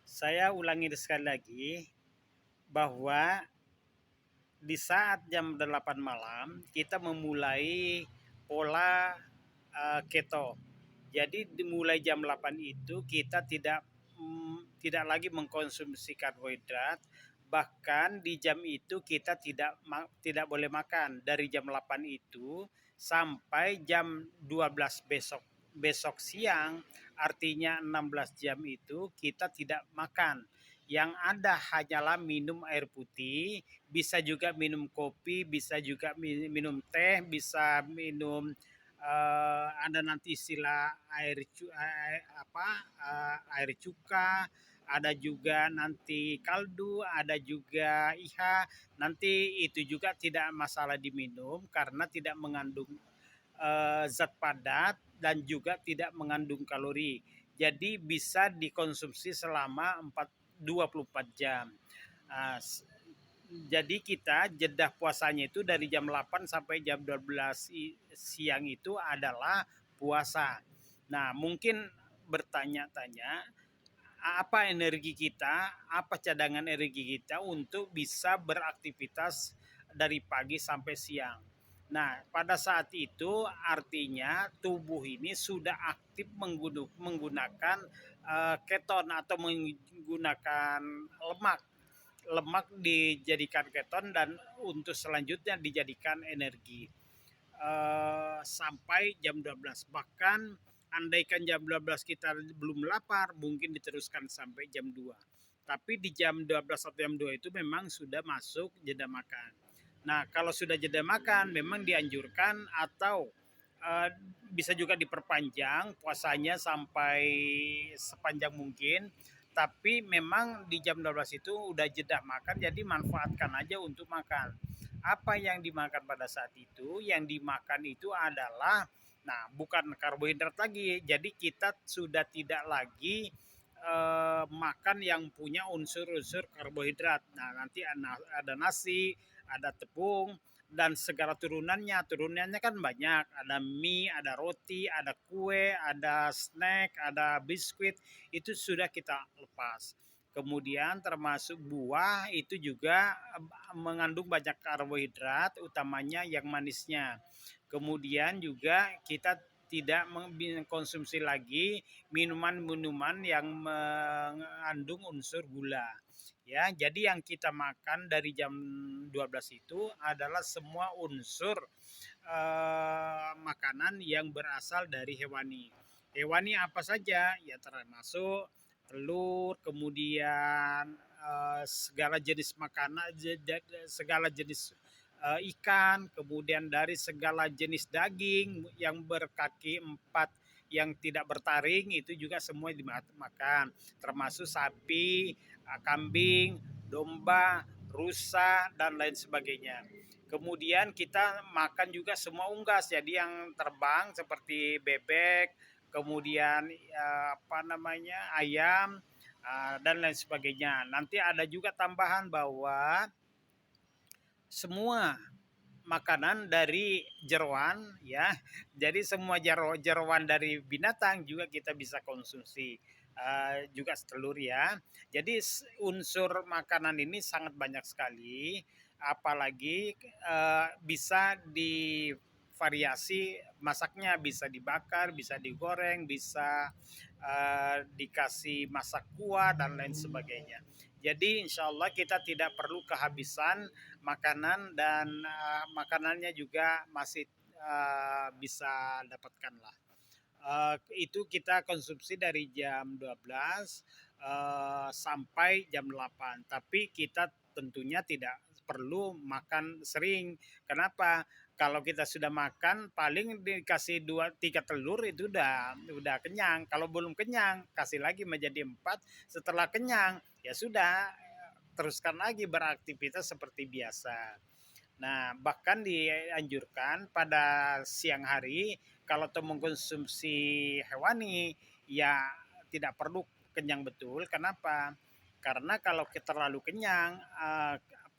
Saya ulangi sekali lagi bahwa di saat jam 8 malam kita memulai pola keto. Jadi dimulai jam 8 itu kita tidak lagi mengkonsumsi karbohidrat. Bahkan di jam itu kita tidak boleh makan dari jam 8 itu sampai jam 12 besok siang, artinya 16 jam itu kita tidak makan. Yang ada hanyalah minum air putih, bisa juga minum kopi, bisa juga minum teh, bisa minum ada nanti istilah air cuka, ada juga nanti kaldu, ada juga iha. Nanti itu juga tidak masalah diminum karena tidak mengandung zat padat dan juga tidak mengandung kalori. Jadi bisa dikonsumsi selama 24 jam. Nah, jadi kita jeda puasanya itu dari jam 8 sampai jam 12 siang itu adalah puasa. Nah, mungkin bertanya-tanya apa energi kita, apa cadangan energi kita untuk bisa beraktivitas dari pagi sampai siang. Nah, pada saat itu artinya tubuh ini sudah aktif menggunakan keton atau menggunakan lemak. Lemak dijadikan keton dan untuk selanjutnya dijadikan energi sampai jam 12. Bahkan andaikan jam 12 kita belum lapar, mungkin diteruskan sampai jam 2. Tapi di jam 12 atau jam 2 itu memang sudah masuk jeda makan. Nah, kalau sudah jeda makan memang dianjurkan atau uh, bisa juga diperpanjang puasanya sampai sepanjang mungkin. Tapi memang di jam 12 itu udah jeda makan, jadi manfaatkan aja untuk makan. Apa yang dimakan pada saat itu? Yang dimakan itu adalah, nah, bukan karbohidrat lagi. Jadi kita sudah tidak lagi makan yang punya unsur-unsur karbohidrat. Nah, nanti ada nasi, ada tepung, dan segala turunannya. Turunannya kan banyak. Ada mie, ada roti, ada kue, ada snack, ada biskuit. Itu sudah kita lepas. Kemudian termasuk buah itu juga mengandung banyak karbohidrat, utamanya yang manisnya. Kemudian juga kita tidak mengkonsumsi lagi minuman-minuman yang mengandung unsur gula. Ya, jadi yang kita makan dari jam 12 itu adalah semua unsur makanan yang berasal dari hewani. Hewani apa saja? Ya termasuk telur, kemudian segala jenis makanan, segala jenis ikan, kemudian dari segala jenis daging yang berkaki empat yang tidak bertaring itu juga semua dimakan, termasuk sapi, kambing, domba, rusa dan lain sebagainya. Kemudian kita makan juga semua unggas, jadi yang terbang seperti bebek, kemudian ayam dan lain sebagainya. Nanti ada juga tambahan bahwa semua makanan dari jeroan, ya. Jadi semua jeroan dari binatang juga kita bisa konsumsi. Juga telur, ya. Jadi unsur makanan ini sangat banyak sekali, apalagi bisa divariasi masaknya, bisa dibakar, bisa digoreng, bisa dikasih masak kuah dan lain sebagainya. Jadi insya Allah kita tidak perlu kehabisan makanan dan makanannya juga masih bisa dapatkan lah. Itu kita konsumsi dari jam 12 sampai jam 8. Tapi kita tentunya tidak perlu makan sering. Kenapa? Kalau kita sudah makan paling dikasih 2 3 telur itu udah kenyang. Kalau belum kenyang kasih lagi menjadi 4. Setelah kenyang ya sudah teruskan lagi beraktivitas seperti biasa. Nah, bahkan dianjurkan pada siang hari kalau mau mengkonsumsi hewani ya tidak perlu kenyang betul. Kenapa? Karena kalau kita terlalu kenyang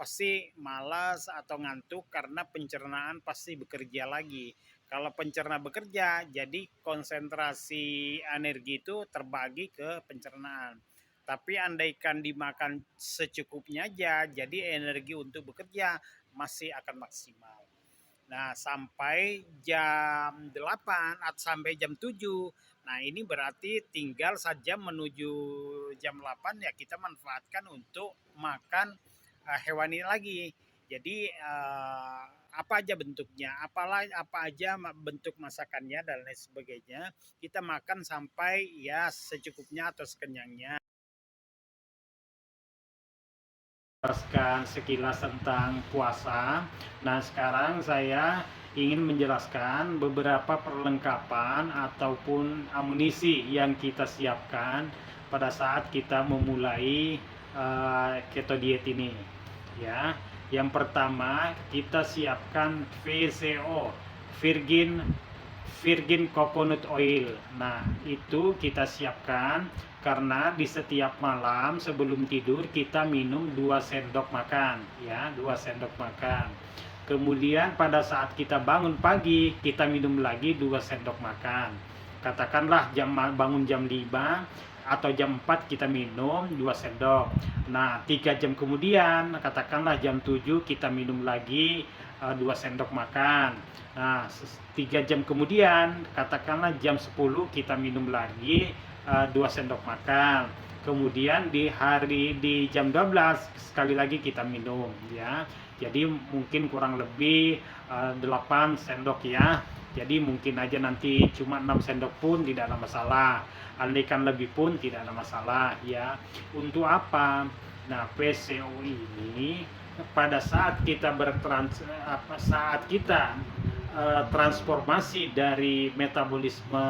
pasti malas atau ngantuk karena pencernaan pasti bekerja lagi. Kalau pencerna bekerja, jadi konsentrasi energi itu terbagi ke pencernaan. Tapi andaikan dimakan secukupnya aja, jadi energi untuk bekerja masih akan maksimal. Nah, sampai jam 8 atau sampai jam 7. Nah, ini berarti tinggal saja menuju jam 8 ya kita manfaatkan untuk makan hewan ini lagi. Jadi apa aja bentuknya, apa aja bentuk masakannya dan lain sebagainya, kita makan sampai ya secukupnya atau sekenyangnya. Menjelaskan sekilas tentang puasa. Nah, sekarang saya ingin menjelaskan beberapa perlengkapan ataupun amunisi yang kita siapkan pada saat kita memulai keto diet ini. Ya, yang pertama kita siapkan VCO, Virgin Virgin Coconut Oil. Nah, itu kita siapkan karena di setiap malam sebelum tidur kita minum 2 sendok makan, ya, 2 sendok makan. Kemudian pada saat kita bangun pagi, kita minum lagi 2 sendok makan. Katakanlah bangun jam 5 atau jam 4 kita minum 2 sendok. Nah, 3 jam kemudian, katakanlah jam 7 kita minum lagi 2 sendok makan. Nah, 3 jam kemudian, katakanlah jam 10 kita minum lagi 2 sendok makan. Kemudian di jam 12 sekali lagi kita minum, ya. Jadi mungkin kurang lebih 8 sendok ya. Jadi mungkin aja nanti cuma 6 sendok pun tidak ada masalah. Andaikan lebih pun tidak ada masalah, ya. Untuk apa? Nah, PCO ini pada saat kita transformasi dari metabolisme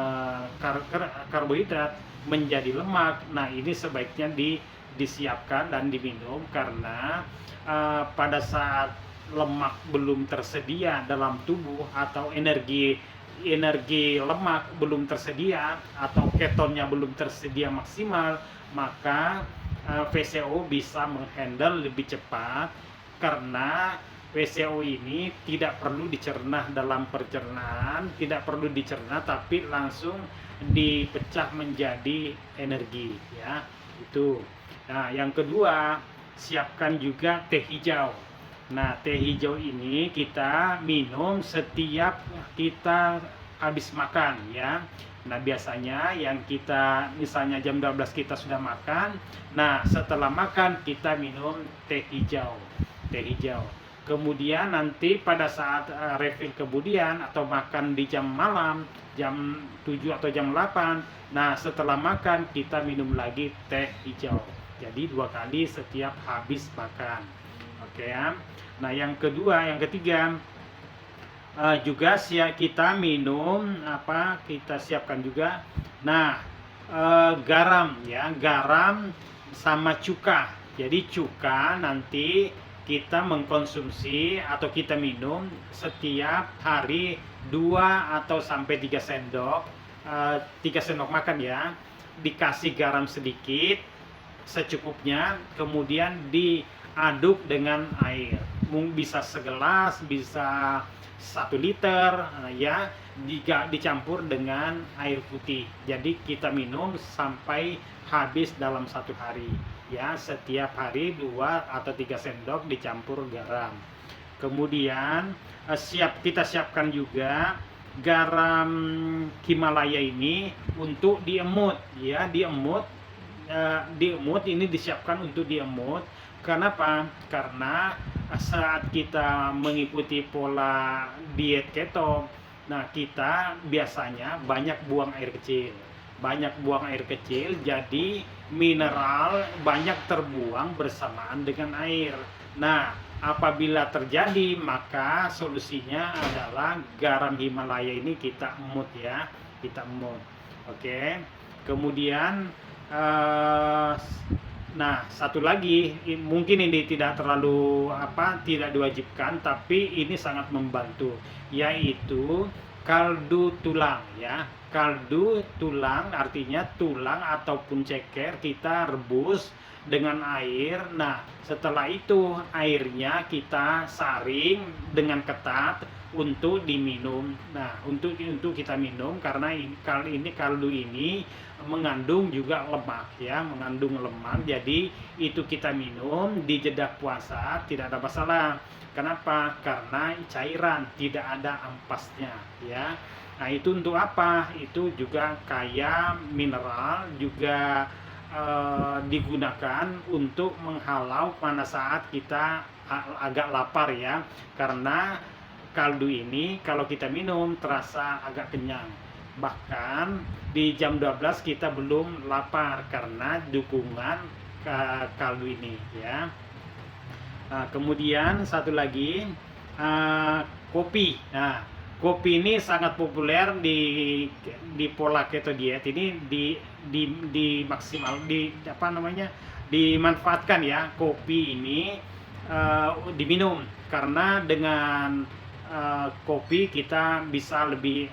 karbohidrat menjadi lemak. Nah, ini sebaiknya disiapkan dan diminum karena pada saat lemak belum tersedia dalam tubuh atau energi lemak belum tersedia atau ketonnya belum tersedia maksimal, maka VCO bisa menghandle lebih cepat karena VCO ini tidak perlu dicerna dalam pencernaan, tidak perlu dicerna tapi langsung dipecah menjadi energi, ya. Itu. Nah, yang kedua, siapkan juga teh hijau. Nah, teh hijau ini kita minum setiap kita habis makan, ya. Nah, biasanya yang kita misalnya jam 12 kita sudah makan. Nah, setelah makan kita minum teh hijau. Teh hijau. Kemudian nanti pada saat refill kemudian atau makan di jam malam, jam 7 atau jam 8. Nah, setelah makan kita minum lagi teh hijau. Jadi 2 kali setiap habis makan. Oke ya. Nah, yang ketiga juga kita minum kita siapkan juga. Nah, garam ya, garam sama cuka. Jadi cuka nanti kita mengkonsumsi atau kita minum setiap hari 2 atau sampai 3 sendok, 3 sendok makan ya, dikasih garam sedikit secukupnya, kemudian diaduk dengan air, bisa segelas, bisa 1 liter ya, dicampur dengan air putih. Jadi kita minum sampai habis dalam 1 hari ya, setiap hari 2 atau 3 sendok dicampur garam. Kemudian kita siapkan juga garam Himalaya ini untuk diemut ya, diemut ini disiapkan untuk diemut. Kenapa? Karena saat kita mengikuti pola diet keto, nah kita biasanya banyak buang air kecil, jadi mineral banyak terbuang bersamaan dengan air. Nah, apabila terjadi, maka solusinya adalah garam Himalaya ini kita emut ya, kita emut. Oke. Kemudian nah, satu lagi, mungkin ini tidak terlalu tidak diwajibkan, tapi ini sangat membantu, yaitu kaldu tulang ya. Kaldu tulang artinya tulang ataupun ceker kita rebus dengan air. Nah, setelah itu airnya kita saring dengan ketat untuk diminum. Nah, untuk kita minum karena kaldu ini mengandung juga lemak ya, mengandung lemak. Jadi itu kita minum di jeda puasa tidak ada masalah. Kenapa? Karena cairan, tidak ada ampasnya ya. Nah, itu untuk apa? Itu juga kaya mineral, juga digunakan untuk menghalau pada saat kita agak lapar ya. Karena kaldu ini kalau kita minum terasa agak kenyang. Bahkan di jam 12 kita belum lapar karena dukungan kaldu ini ya. Kemudian satu lagi kopi. Nah, kopi ini sangat populer di pola keto diet ini di maksimal dimanfaatkan ya. Kopi ini diminum karena dengan kopi kita bisa lebih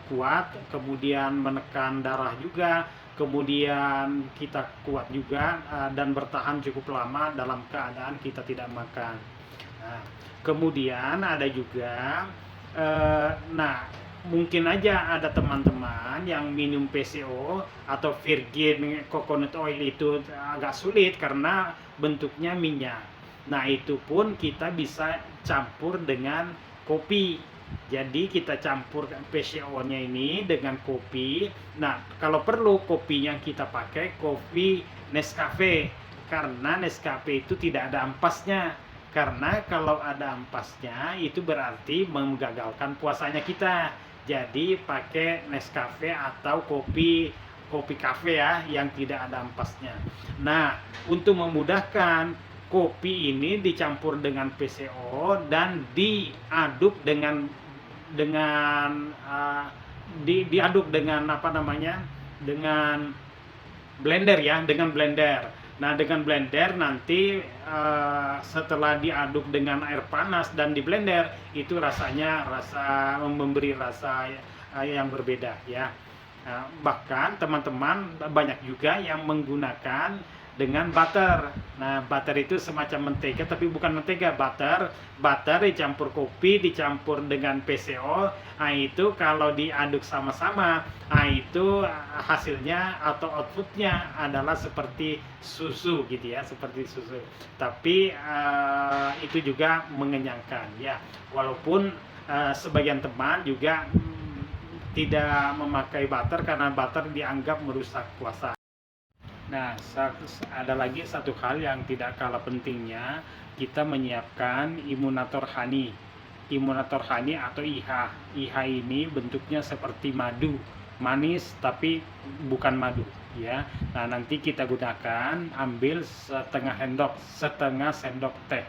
kuat, kemudian menekan darah juga, kemudian kita kuat juga dan bertahan cukup lama dalam keadaan kita tidak makan. Nah, kemudian ada juga mungkin aja ada teman-teman yang minum PCO atau virgin coconut oil itu agak sulit karena bentuknya minyak. Nah, itu pun kita bisa campur dengan kopi. Jadi kita campur PCO-nya ini dengan kopi. Nah, kalau perlu kopinya kita pakai kopi Nescafe karena Nescafe itu tidak ada ampasnya. Karena kalau ada ampasnya itu berarti menggagalkan puasanya kita. Jadi pakai Nescafe atau kopi kafe ya yang tidak ada ampasnya. Nah, untuk memudahkan kopi ini dicampur dengan PCO dan diaduk dengan diaduk dengan dengan blender ya, dengan blender. Nah, dengan blender nanti setelah diaduk dengan air panas dan di blender itu rasanya memberi rasa yang berbeda ya. Bahkan teman-teman banyak juga yang menggunakan dengan butter. Nah, butter itu semacam mentega tapi bukan mentega, butter dicampur kopi, dicampur dengan PCO. Nah, itu kalau diaduk sama-sama, nah itu hasilnya atau outputnya adalah seperti susu gitu ya, seperti susu. Tapi itu juga mengenyangkan ya. Walaupun sebagian teman juga tidak memakai butter karena butter dianggap merusak puasa. Nah, ada lagi satu hal yang tidak kalah pentingnya, kita menyiapkan imunator honey. Imunator honey atau IH. IH ini bentuknya seperti madu, manis tapi bukan madu ya. Nah, nanti kita gunakan, ambil setengah sendok teh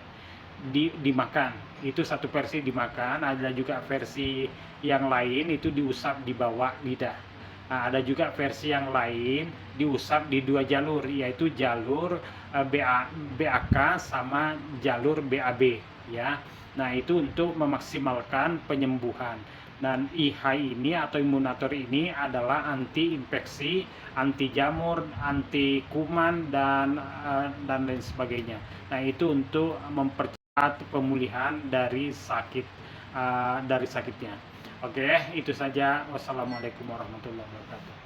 dimakan. Itu satu versi dimakan, ada juga versi yang lain itu diusap di bawah lidah. Nah, ada juga versi yang lain diusap di dua jalur, yaitu jalur BAK sama jalur BAB ya. Nah, itu untuk memaksimalkan penyembuhan. Dan IH ini atau imunator ini adalah anti infeksi, anti jamur, anti kuman dan lain sebagainya. Nah, itu untuk mempercepat pemulihan dari sakitnya. Oke, itu saja. Wassalamualaikum warahmatullahi wabarakatuh.